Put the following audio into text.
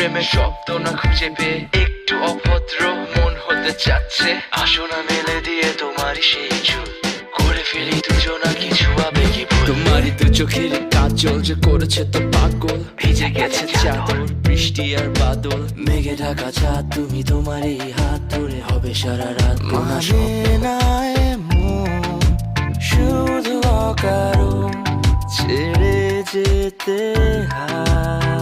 প্রেমের শব্দ না খুঁজে পেয়ে একটু অভদ্র মন হতে চাচ্ছে। আসো না মেলে দিয়ে তোমারই সেই চুল, করে ফেলি দুজনা কিছু আবেগী ভুল। তোমারই তো চোখের কাজল যে করেছে তো পাগল, ভিজে গেছে চাদর বৃষ্টি আর বাদল, মেঘে ঢাকা চাঁদ তুমি তোমারই হাত ধরে হবে সারা রাত। মানে না এমন শুধু অকারণ ছেড়ে যেতে হয়।